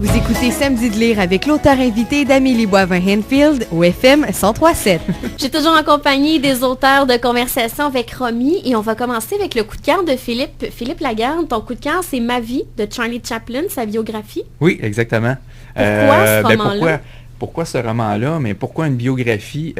Vous écoutez Samedi de lire avec l'auteur invité d'Amélie Boivin-Henfield au FM 103.7. J'ai toujours en compagnie des auteurs de conversation avec Romy et on va commencer avec le coup de cœur de Philippe. Philippe Lagarde, ton coup de cœur, c'est Ma vie de Charlie Chaplin, sa biographie. Oui, exactement. Pourquoi ce roman-là? Pourquoi ce roman-là? Mais pourquoi une biographie?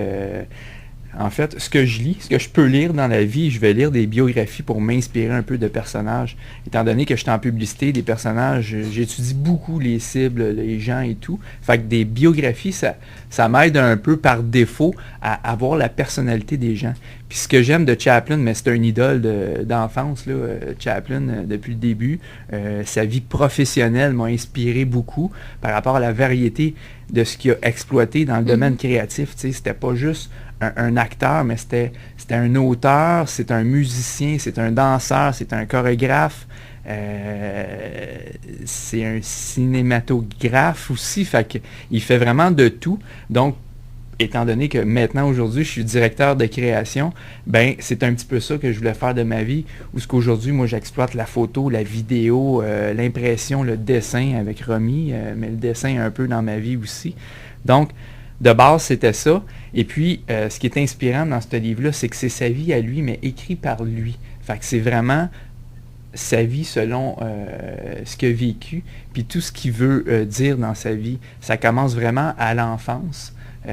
En fait, ce que je peux lire dans la vie, je vais lire des biographies pour m'inspirer un peu de personnages. Étant donné que je suis en publicité, des personnages, j'étudie beaucoup les cibles, les gens et tout. Fait que des biographies, ça m'aide un peu par défaut à avoir la personnalité des gens. Puis ce que j'aime de Chaplin, mais c'est un idole d'enfance, là, Chaplin, depuis le début. Sa vie professionnelle m'a inspiré beaucoup par rapport à la variété de ce qu'il a exploité dans le domaine créatif. Tu sais, c'était pas juste un acteur, mais c'était un auteur, c'est un musicien, c'est un danseur, c'est un chorégraphe, c'est un cinématographe aussi, fait qu'il fait vraiment de tout. Donc, étant donné que maintenant, aujourd'hui, je suis directeur de création, ben c'est un petit peu ça que je voulais faire de ma vie, où ce qu'aujourd'hui, moi, j'exploite la photo, la vidéo, l'impression, le dessin avec Romy, mais le dessin un peu dans ma vie aussi. Donc, de base, c'était ça. Et puis, ce qui est inspirant dans ce livre-là, c'est que c'est sa vie à lui, mais écrit par lui. Fait que c'est vraiment sa vie selon ce qu'il a vécu, puis tout ce qu'il veut dire dans sa vie. Ça commence vraiment à l'enfance. Il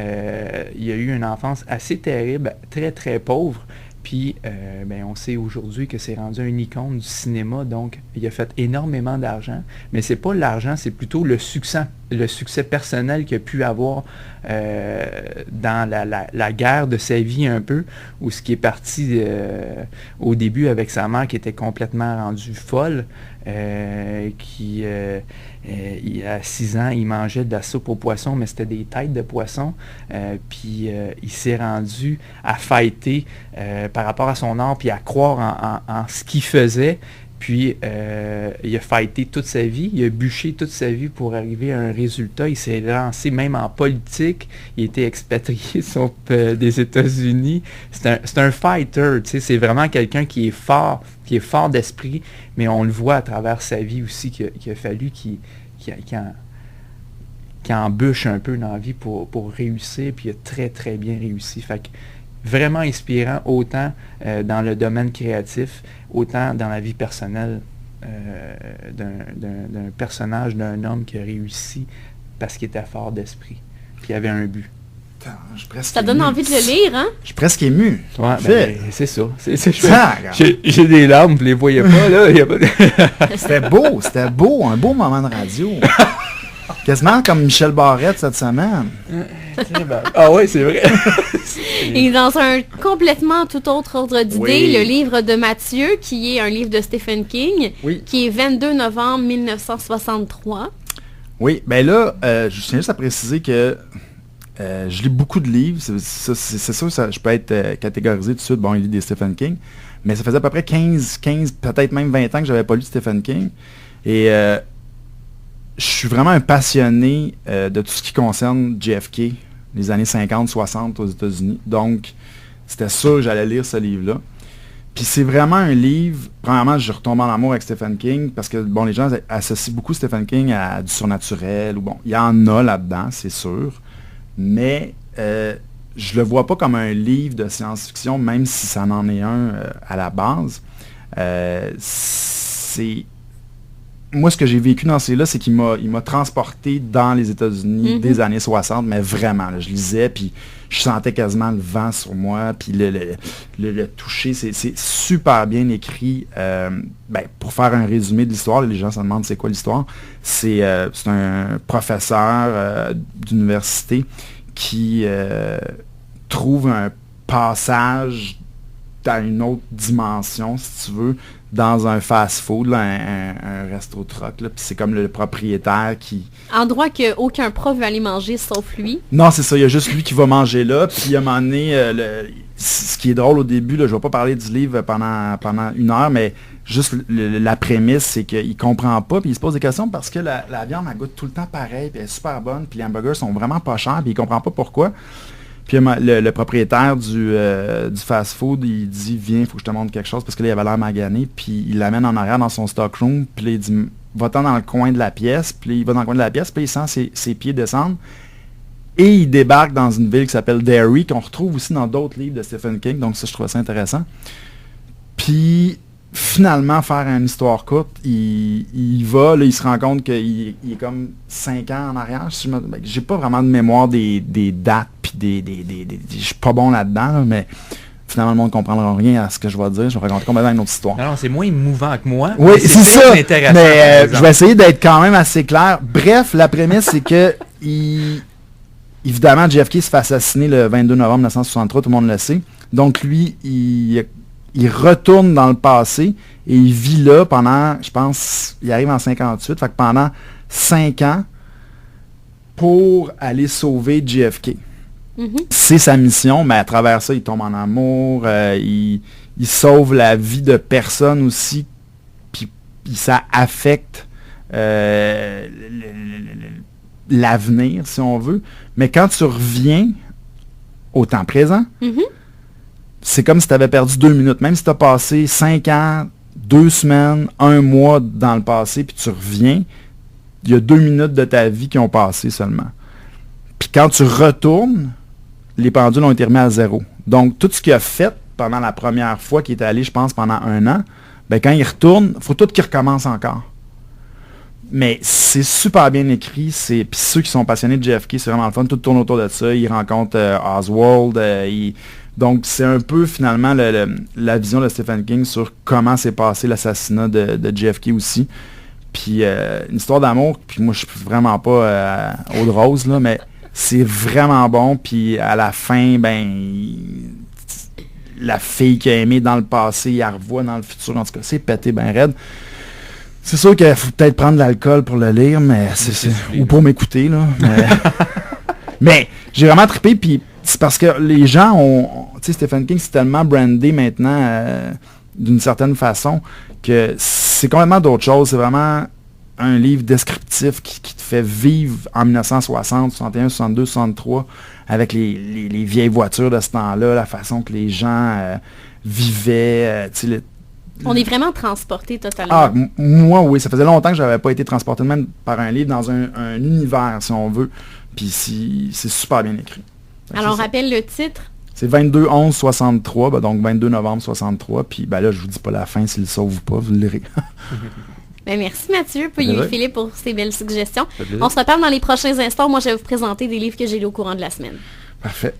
a eu une enfance assez terrible, très, très pauvre. Puis, on sait aujourd'hui que c'est rendu un icône du cinéma, donc il a fait énormément d'argent. Mais c'est pas l'argent, c'est plutôt le succès personnel qu'il a pu avoir dans la guerre de sa vie un peu, où ce qui est parti au début avec sa mère qui était complètement rendue folle, à 6 ans, il mangeait de la soupe aux poissons, mais c'était des têtes de poissons. Puis il s'est rendu à fighter par rapport à son art, puis à croire en ce qu'il faisait. Puis il a fighté toute sa vie, il a bûché toute sa vie pour arriver à un résultat. Il s'est lancé même en politique. Il a été expatrié des États-Unis. C'est un fighter, tu sais, c'est vraiment quelqu'un qui est fort d'esprit, mais on le voit à travers sa vie aussi qu'il a fallu qu'il embûche un peu dans la vie pour réussir, puis il a très très bien réussi. Fait que vraiment inspirant, autant dans le domaine créatif, autant dans la vie personnelle d'un personnage, d'un homme qui a réussi parce qu'il était fort d'esprit, puis il avait un but. Ça donne envie de le lire, hein? Je suis presque ému. Ouais, c'est ça. J'ai des larmes, vous les voyez pas, là. C'était beau, un beau moment de radio. Quasiment comme Michel Barrette cette semaine. Ah oui, c'est vrai. Et dans un complètement tout autre ordre d'idée, le livre de Mathieu, qui est un livre de Stephen King, qui est 22 novembre 1963. Oui, ben là, je tiens juste à préciser que je lis beaucoup de livres. C'est sûr, je peux être catégorisé tout de suite. Bon, il lit des Stephen King. Mais ça faisait à peu près 15 peut-être même 20 ans que j'avais pas lu Stephen King. Et je suis vraiment un passionné de tout ce qui concerne JFK, les années 50-60 aux États-Unis. Donc, c'était sûr que j'allais lire ce livre-là. Puis c'est vraiment un livre, premièrement, je retombe en amour avec Stephen King, parce que, bon, les gens associent beaucoup Stephen King à du surnaturel, ou bon, il y en a là-dedans, c'est sûr. Mais je le vois pas comme un livre de science-fiction, même si ça en est un à la base. Moi, ce que j'ai vécu dans ces là, c'est qu'il m'a transporté dans les États-Unis des années 60, mais vraiment, là, je lisais, puis je sentais quasiment le vent sur moi, puis le toucher, c'est super bien écrit. Pour faire un résumé de l'histoire, les gens se demandent c'est quoi l'histoire. C'est un professeur d'université qui trouve un passage dans une autre dimension, si tu veux, dans un fast-food, là, un resto-troc, là, puis c'est comme le propriétaire qui... Endroit qu'aucun prof veut aller manger sauf lui. Non, c'est ça, il y a juste lui qui va manger là, puis à un moment donné, ce qui est drôle au début, là, je vais pas parler du livre pendant 1 heure, mais juste la prémisse, c'est qu'il comprend pas, puis il se pose des questions parce que la viande, elle goûte tout le temps pareil, puis elle est super bonne, puis les hamburgers sont vraiment pas chers, puis il comprend pas pourquoi. Puis le propriétaire du fast-food, il dit « Viens, il faut que je te montre quelque chose », parce que là, il avait l'air magané, puis il l'amène en arrière dans son stockroom, puis là, il dit « va-t'en dans le coin de la pièce, puis il va dans le coin de la pièce, puis il sent ses pieds descendre. Et il débarque dans une ville qui s'appelle Derry, qu'on retrouve aussi dans d'autres livres de Stephen King, donc ça, je trouvais ça intéressant. Puis, finalement, faire une histoire courte, il va, là, il se rend compte qu'il est comme 5 ans en arrière. J'ai pas vraiment de mémoire des dates, puis je suis pas bon là-dedans, là, mais finalement, le monde ne comprendra rien à ce que je vais dire. Je vais raconter complètement une autre histoire. Non, c'est moins émouvant que moi. Oui, c'est ça. Intéressant, mais je vais essayer d'être quand même assez clair. Bref, la prémisse, c'est que évidemment, JFK se fait assassiner le 22 novembre 1963, tout le monde le sait. Donc lui, il retourne dans le passé et il vit là pendant, je pense, il arrive en 58, fait que pendant 5 ans pour aller sauver JFK. Mm-hmm. C'est sa mission, mais à travers ça, il tombe en amour, il sauve la vie de personnes aussi, puis ça affecte l'avenir, si on veut. Mais quand tu reviens au temps présent, c'est comme si tu avais perdu 2 minutes. Même si tu as passé 5 ans, 2 semaines, 1 mois dans le passé, puis tu reviens, il y a 2 minutes de ta vie qui ont passé seulement. Puis quand tu retournes, les pendules ont été remis à 0. Donc, tout ce qu'il a fait pendant la première fois qu'il est allé, je pense, pendant 1 an, ben quand il retourne, il faut tout qu'il recommence encore. Mais c'est super bien écrit. Puis ceux qui sont passionnés de JFK, c'est vraiment le fun. Tout tourne autour de ça. Ils rencontrent Oswald. Donc, c'est un peu, finalement, la vision de Stephen King sur comment s'est passé l'assassinat de JFK aussi. Puis, une histoire d'amour. Puis moi, je suis vraiment pas eau de rose, là, mais c'est vraiment bon. Puis, à la fin, la fille qu'il a aimée dans le passé, il la revoit dans le futur. En tout cas, c'est pété ben raide. C'est sûr qu'il faut peut-être prendre de l'alcool pour le lire, mais ou pour m'écouter, là. Mais j'ai vraiment trippé, puis c'est parce que les gens ont... Tu sais, Stephen King, c'est tellement brandé maintenant, d'une certaine façon, que c'est complètement d'autre chose. C'est vraiment un livre descriptif qui te fait vivre en 1960, 61, 62, 63, avec les vieilles voitures de ce temps-là, la façon que les gens vivaient, tu sais, on est vraiment transporté totalement. Ah, moi, oui. Ça faisait longtemps que je n'avais pas été transporté même par un livre dans un univers, si on veut. Puis c'est super bien écrit. Alors, on rappelle le titre. C'est 22-11-63, donc 22 novembre 63. Puis là, je vous dis pas la fin, s'il le sauve ou pas, vous le lirez. Merci Mathieu, puis Philippe pour ces belles suggestions. On se reparle dans les prochains instants. Moi, je vais vous présenter des livres que j'ai lus au courant de la semaine. Parfait.